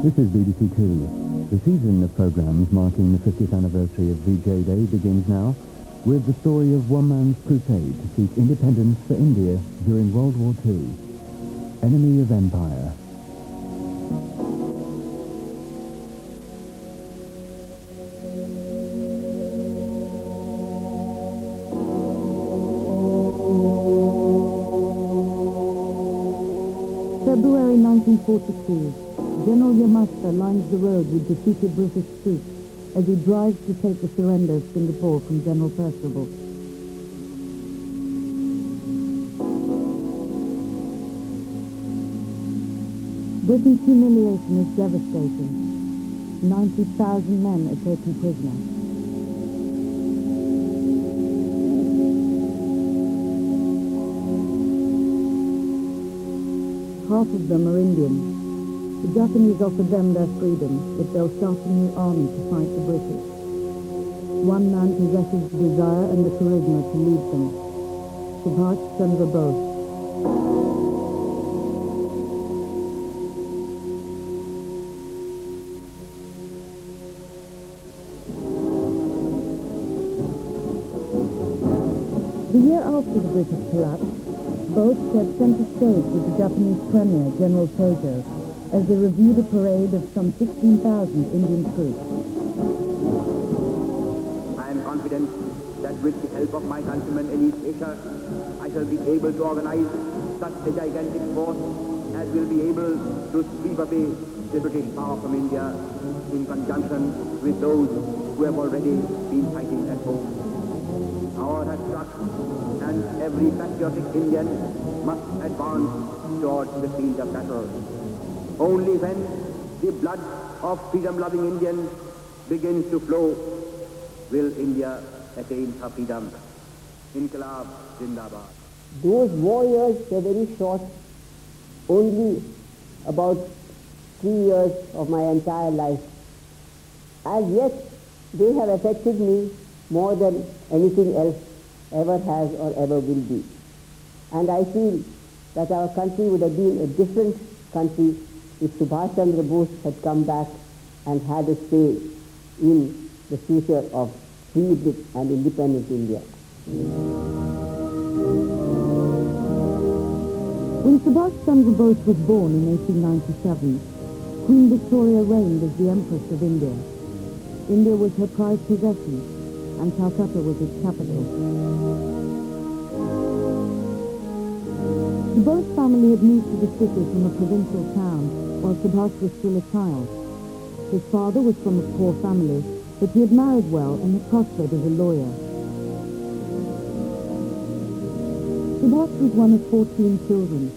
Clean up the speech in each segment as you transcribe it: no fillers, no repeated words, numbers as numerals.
This is BBC Two. The season of programmes marking the 50th anniversary of VJ Day begins now with the story of one man's crusade to seek independence for India during World War II. Enemy of Empire. February 1942, General Yamashita lines the road with defeated British troops as he drives to take the surrender of Singapore from General Percival. Britain's humiliation is devastating. 90,000 men are taken prisoner. Half of them are Indians. The Japanese offered them their freedom, but they'll start a new army to fight the British. One man possesses the desire and the charisma to lead them. Subhash Chandra Bose. The year after the British collapse, Bose set center stage with the Japanese Premier, General Tojo, as they reviewed a parade of some 16,000 Indian troops. I am confident that with the help of my countrymen in East Asia, I shall be able to organize such a gigantic force as will be able to sweep away the British power from India in conjunction with those who have already been fighting at home. Our has struck, and every patriotic Indian must advance towards the field of battle. Only when the blood of freedom-loving Indians begins to flow will India attain her freedom. Inqilab Zindabad. Those warriors were very short, only about 3 years of my entire life. As yet, they have affected me more than anything else ever has or ever will be. And I feel that our country would have been a different country if Subhash Chandra Bose had come back and had a say in the future of free and independent India. When Subhash Chandra Bose was born in 1897, Queen Victoria reigned as the Empress of India. India was her prized possession, and Calcutta was its capital. The Bose family had moved to the city from a provincial town while Subhash was still a child. His father was from a poor family, but he had married well and had prospered as a lawyer. Subhash was one of 14 children.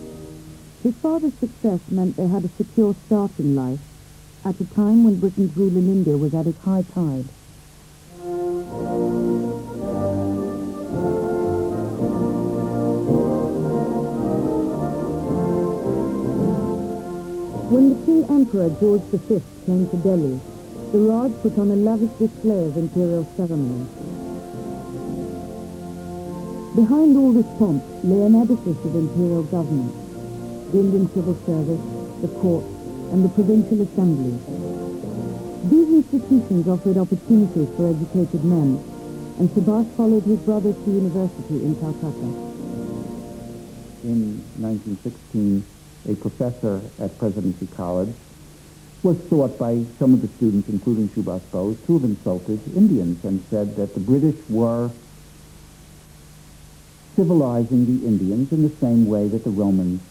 His father's success meant they had a secure start in life at a time when Britain's rule in India was at its high tide. When the King Emperor George V came to Delhi, the Raj put on a lavish display of imperial ceremonies. Behind all this pomp lay an edifice of imperial government, the Indian civil service, the court, and the provincial assemblies. These institutions offered opportunities for educated men, and Subhash followed his brother to university in Calcutta. In 1916, a professor at Presidency College was thought by some of the students, including Subhash Bose, to have insulted Indians and said that the British were civilizing the Indians in the same way that the Romans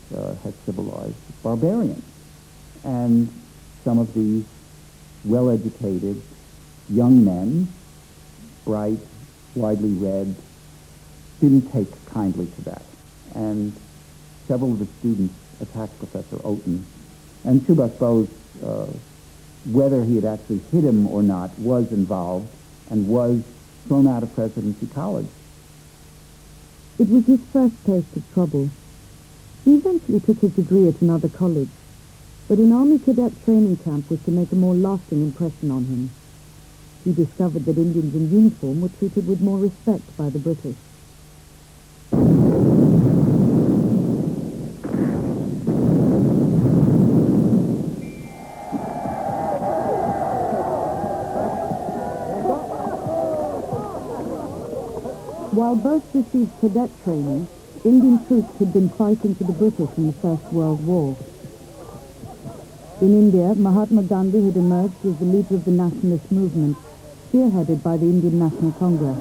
had civilized barbarians. And some of these well-educated young men, bright, widely read, didn't take kindly to that. And several of the students attacked Professor Oaten. And Subhash Bose, whether he had actually hit him or not, was involved and was thrown out of Presidency College. It was his first taste of trouble. He eventually took his degree at another college, but an army cadet training camp was to make a more lasting impression on him. He discovered that Indians in uniform were treated with more respect by the British. While Bose received cadet training, Indian troops had been fighting for the British in the First World War. In India, Mahatma Gandhi had emerged as the leader of the nationalist movement, spearheaded by the Indian National Congress.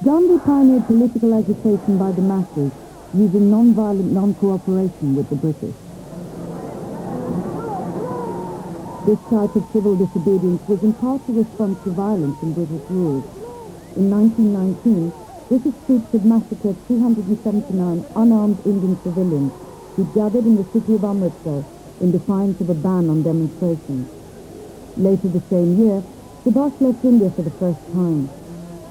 Gandhi pioneered political agitation by the masses, using non-violent non-cooperation with the British. This type of civil disobedience was in part a response to violence in British rule. In 1919, British troops had massacred 279 unarmed Indian civilians who gathered in the city of Amritsar in defiance of a ban on demonstrations. Later the same year, Subhash left India for the first time.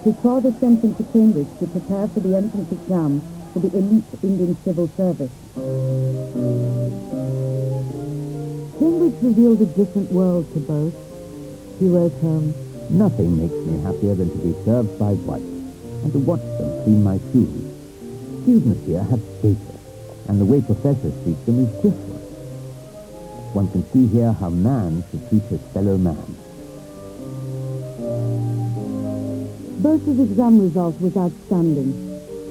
His father sent him to Cambridge to prepare for the entrance exam for the elite Indian civil service. Cambridge revealed a different world to Bose. He wrote home, Nothing makes me happier than to be served by whites and to watch them clean my shoes. Students here have status, and the way professors treat them is different. One can see here how man should treat his fellow man. Bose's exam result was outstanding.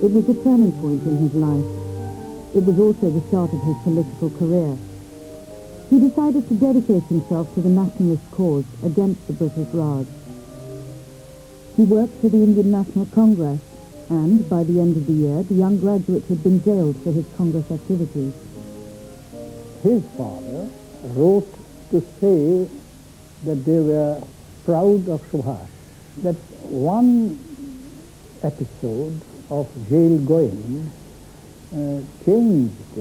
It was a turning point in his life. It was also the start of his political career. He decided to dedicate himself to the nationalist cause against the British Raj. He worked for the Indian National Congress, and by the end of the year, the young graduate had been jailed for his Congress activities. His father wrote to say that they were proud of Subhash. That one episode of jail going changed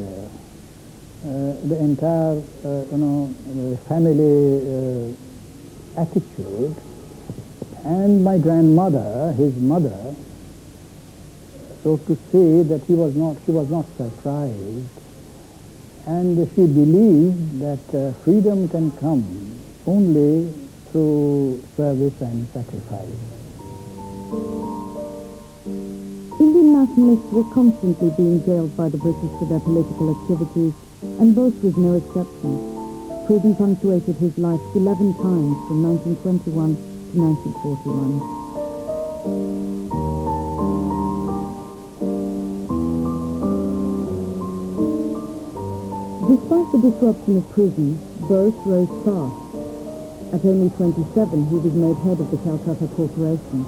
the entire, family attitude. And my grandmother, his mother, wrote to say that she was not surprised, and she believed that freedom can come only through service and sacrifice. Indian nationalists were constantly being jailed by the British for their political activities, and Bose was no exception. Prison punctuated his life 11 times from 1921 to 1941. Despite the disruption of prison, Bose rose fast. At only 27, he was made head of the Calcutta Corporation.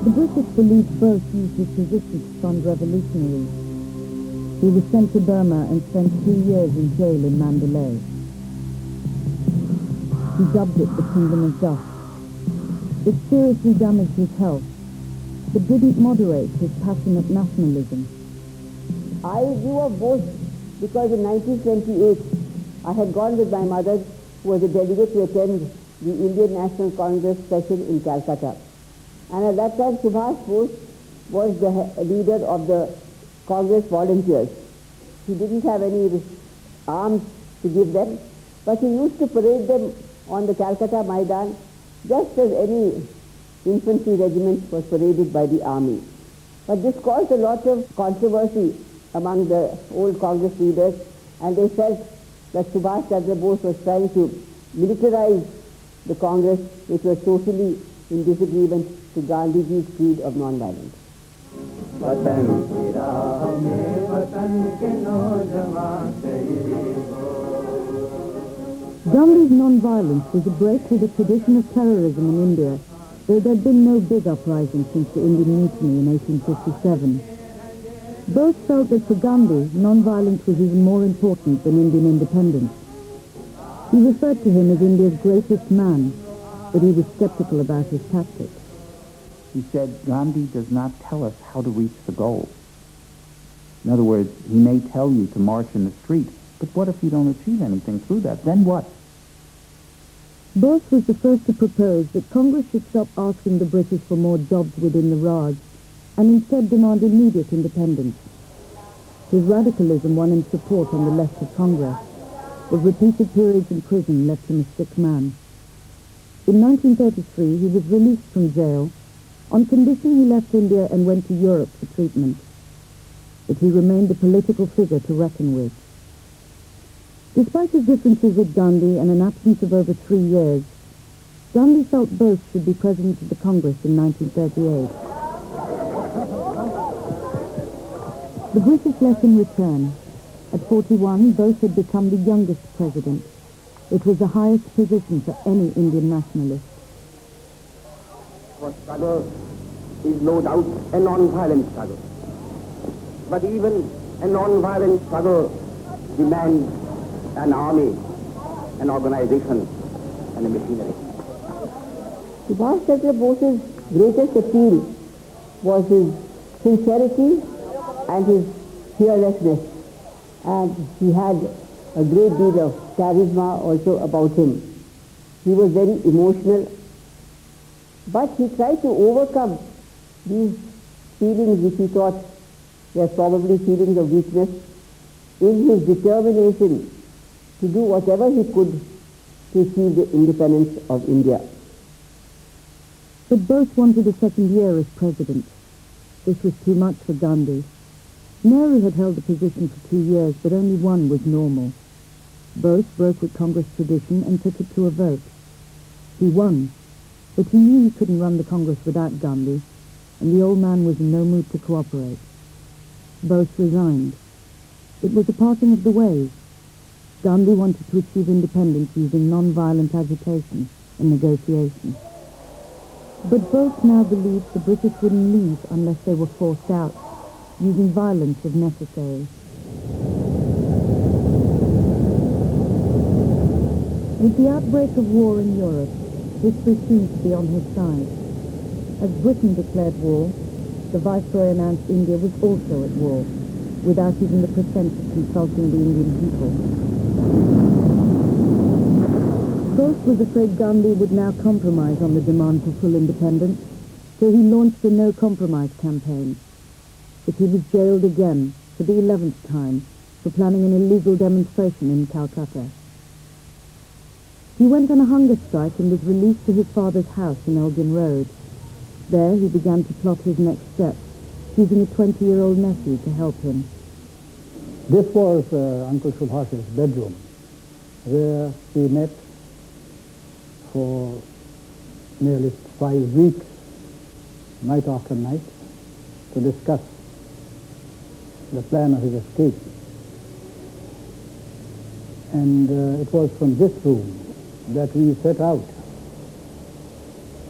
The British believed Bose used his position to fund revolutionaries. He was sent to Burma and spent 2 years in jail in Mandalay. He dubbed it the Kingdom of Dust. It seriously damaged his health, but didn't moderate his passionate nationalism. I knew of Bose because in 1928 I had gone with my mother, who was a delegate, to attend the Indian National Congress session in Calcutta. And at that time, Subhash Bose was the leader of the Congress volunteers. He didn't have any arms to give them, but he used to parade them on the Calcutta Maidan, just as any infantry regiment was paraded by the army. But this caused a lot of controversy among the old Congress leaders, and they felt that Subhash Chandra Bose was trying to militarize the Congress, which was totally in disagreement to Gandhiji's creed of non-violence. Gandhi's non-violence was a break with the tradition of terrorism in India, though there had been no big uprising since the Indian Mutiny in 1857. Bose felt that for Gandhi, non-violence was even more important than Indian independence. He referred to him as India's greatest man, but he was skeptical about his tactics. He said, Gandhi does not tell us how to reach the goal. In other words, he may tell you to march in the street, but what if you don't achieve anything through that? Then what? Bose was the first to propose that Congress should stop asking the British for more jobs within the Raj and instead demand immediate independence. His radicalism won him support on the left of Congress, but repeated periods in prison left him a sick man. In 1933, he was released from jail on condition he left India and went to Europe for treatment. But he remained a political figure to reckon with. Despite his differences with Gandhi and an absence of over 3 years, Gandhi felt Bose should be president of the Congress in 1938. The British left in return. At 41, Bose had become the youngest president. It was the highest position for any Indian nationalist. Our struggle is no doubt a non-violent struggle. But even a non-violent struggle demands an army, an organization, and a machinery. Subhash Chandra Bose's greatest appeal was his sincerity and his fearlessness. And he had a great deal of charisma also about him. He was very emotional, but he tried to overcome these feelings which he thought were probably feelings of weakness in his determination to do whatever he could to achieve the independence of India. But Bose wanted a second year as president. This was too much for Gandhi. Nehru had held the position for 2 years, but only one was normal. Bose broke with Congress tradition and took it to a vote. He won, but he knew he couldn't run the Congress without Gandhi, and the old man was in no mood to cooperate. Bose resigned. It was a parting of the ways. Gandhi wanted to achieve independence using non-violent agitation and negotiation. But Bose now believed the British wouldn't leave unless they were forced out, using violence if necessary. With the outbreak of war in Europe, history seemed to be on his side. As Britain declared war, the Viceroy announced India was also at war, without even the pretense of consulting the Indian people. Bose was afraid Gandhi would now compromise on the demand for full independence, so he launched a no-compromise campaign. But he was jailed again, for the 11th time, for planning an illegal demonstration in Calcutta. He went on a hunger strike and was released to his father's house in Elgin Road. There he began to plot his next steps, choosing a 20-year-old nephew to help him. This was Uncle Subhash's bedroom, where we met for nearly 5 weeks, night after night, to discuss the plan of his escape. And it was from this room that we set out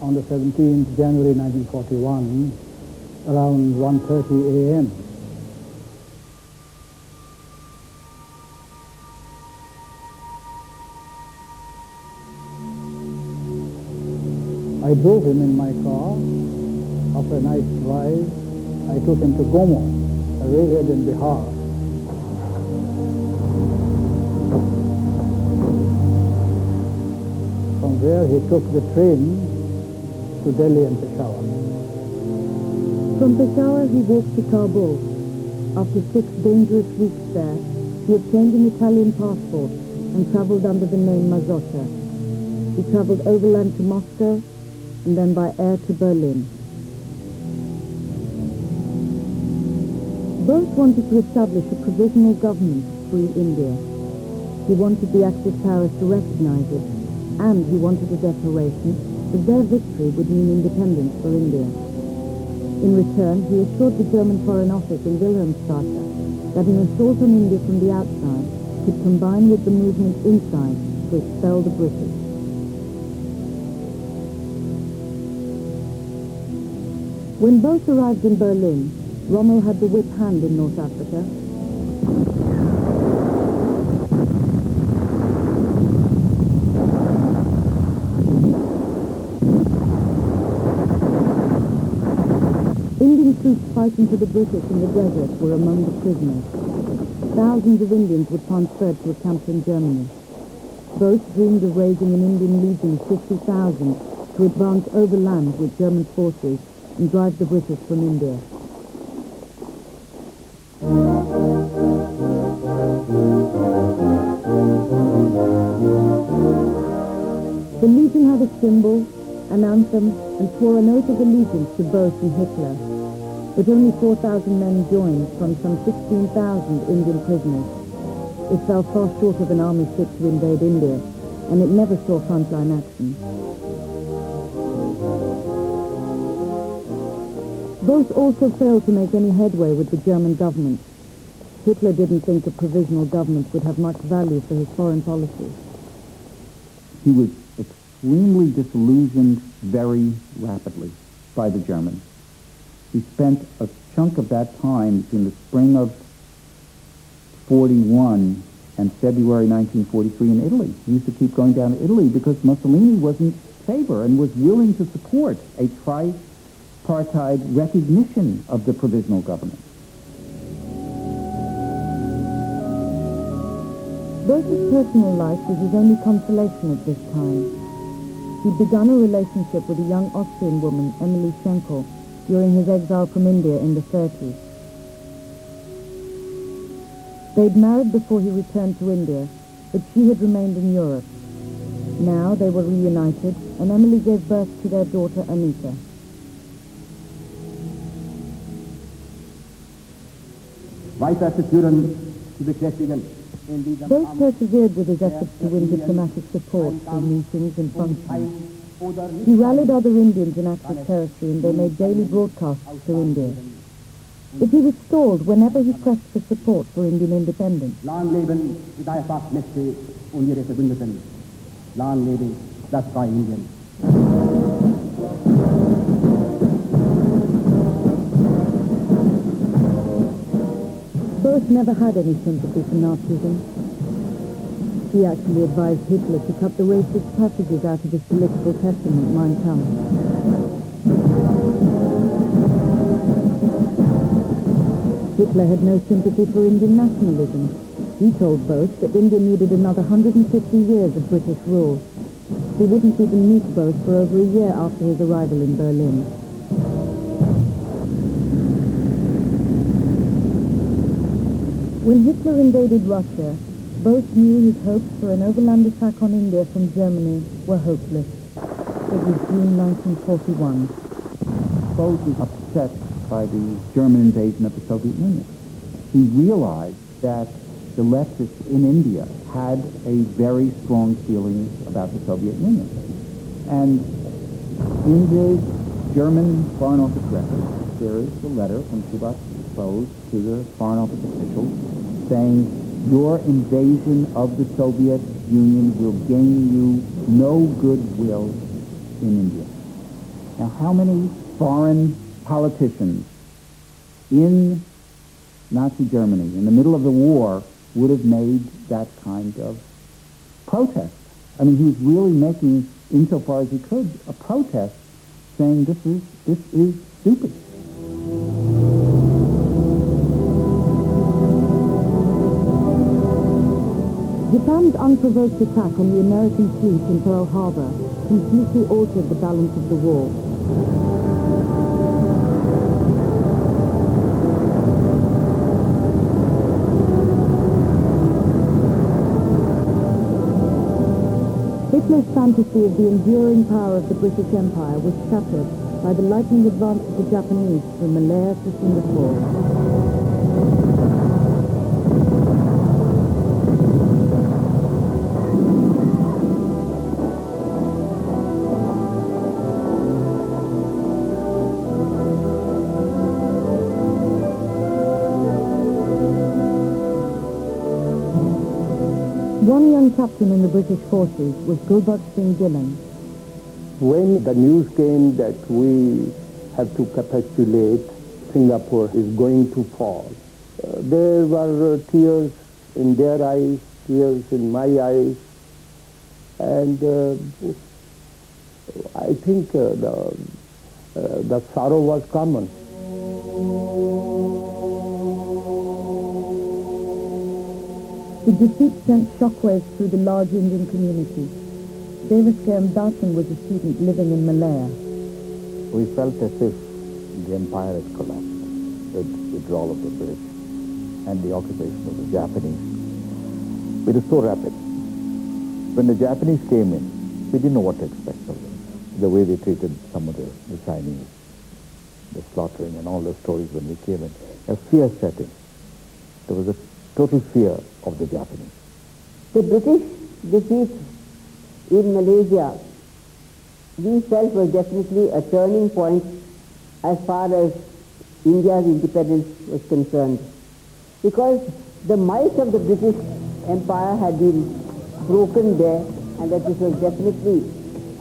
on the 17th January 1941 around 1:30 a.m. I drove him in my car. After a nice drive, I took him to Gomo, a railhead in Bihar. From there he took the train to Delhi and Peshawar. From Peshawar he walked to Kabul. After 6 dangerous weeks there, he obtained an Italian passport and travelled under the name Mazzotta. He travelled overland to Moscow and then by air to Berlin. Bose wanted to establish a provisional government to free India. He wanted the Axis powers to recognize it, and he wanted a declaration that their victory would mean independence for India. In return, he assured the German Foreign Office in Wilhelmstrasse that an assault on India from the outside could combine with the movement inside to expel the British. When Bose arrived in Berlin, Rommel had the whip hand in North Africa. Indian troops fighting for the British in the desert were among the prisoners. Thousands of Indians were transferred to a camp in Germany. Bose dreamed of raising an Indian legion of 50,000 to advance overland with German forces and drive the British from India. The Legion had a symbol, an anthem, and swore an oath of allegiance to Bose and Hitler. But only 4,000 men joined from some 16,000 Indian prisoners. it fell far short of an army fit to invade India, and it never saw frontline action. Both also failed to make any headway with the German government. Hitler didn't think a provisional government would have much value for his foreign policy. He was extremely disillusioned very rapidly by the Germans. He spent a chunk of that time between the spring of 41 and February 1943 in Italy. He used to keep going down to Italy because Mussolini was in favor and was willing to support a tripartite recognition of the provisional government. Boris's personal life was his only consolation at this time. He'd begun a relationship with a young Austrian woman, Emily Schenkel, during his exile from India in the 30s. They'd married before he returned to India, but she had remained in Europe. Now they were reunited, and Emily gave birth to their daughter, Anita. Weiterzuführen, zu bekräftigen. Both persevered with his efforts to win diplomatic support through meetings and functions. He rallied other Indians in active territory, and they made daily broadcasts to India. But he was stalled whenever he pressed for support for Indian independence. Lang leben die Dreifachmächte und ihre Verbündeten. Lang lebe das freie Indien. Both never had any sympathy for Nazism. He actually advised Hitler to cut the racist passages out of his political testament, Mein Kampf. Hitler had no sympathy for Indian nationalism. He told Bose that India needed another 150 years of British rule. He wouldn't even meet Bose for over a year after his arrival in Berlin. When Hitler invaded Russia, Bose knew his hopes for an overland attack on India from Germany were hopeless. It was June 1941. Bose was upset by the German invasion of the Soviet Union. He realized that the leftists in India had a very strong feeling about the Soviet Union. And in the German Foreign Office record, there is a letter from Subhas Bose to the Foreign Office officials saying, your invasion of the Soviet Union will gain you no goodwill in India. Now, how many foreign politicians in Nazi Germany, in the middle of the war, would have made that kind of protest? I mean, he was really making, insofar as he could, a protest saying this is stupid. Japan's unprovoked attack on the American fleet in Pearl Harbor completely altered the balance of the war. Hitler's fantasy of the enduring power of the British Empire was shattered by the lightning advance of the Japanese from Malaya to Singapore. One young captain in the British forces was Gulbaksh Singh Dhillon. When the news came that we have to capitulate, Singapore is going to fall, there were tears in their eyes, tears in my eyes, and I think the sorrow was common. The defeat sent shockwaves through the large Indian community. Devaskar Dasan was a student living in Malaya. We felt as if the empire had collapsed, the withdrawal of the British and the occupation of the Japanese. It was so rapid. When the Japanese came in, we didn't know what to expect of them. The way they treated some of the Chinese, the slaughtering and all those stories when we came in. A fear set in. There was a total fear of the Japanese. The British defeat in Malaysia, we felt, was definitely a turning point as far as India's independence was concerned, because the might of the British Empire had been broken there, and that this was definitely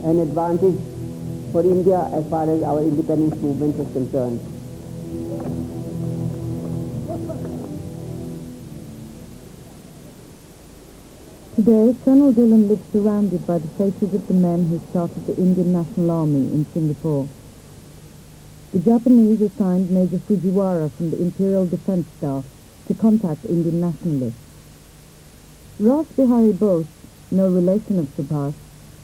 an advantage for India as far as our independence movement was concerned. Today, Colonel Dillon lives surrounded by the faces of the men who started the Indian National Army in Singapore. The Japanese assigned Major Fujiwara from the Imperial Defense Staff to contact Indian nationalists. Ras Bihari Bose, no relation of Subhas,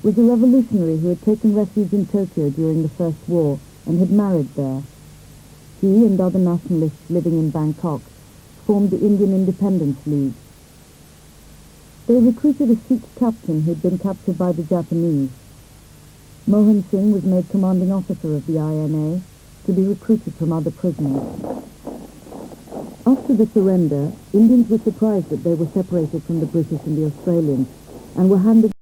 was a revolutionary who had taken refuge in Tokyo during the First War and had married there. He and other nationalists living in Bangkok formed the Indian Independence League. They recruited a Sikh captain who had been captured by the Japanese. Mohan Singh was made commanding officer of the INA to be recruited from other prisoners. After the surrender, Indians were surprised that they were separated from the British and the Australians and were handed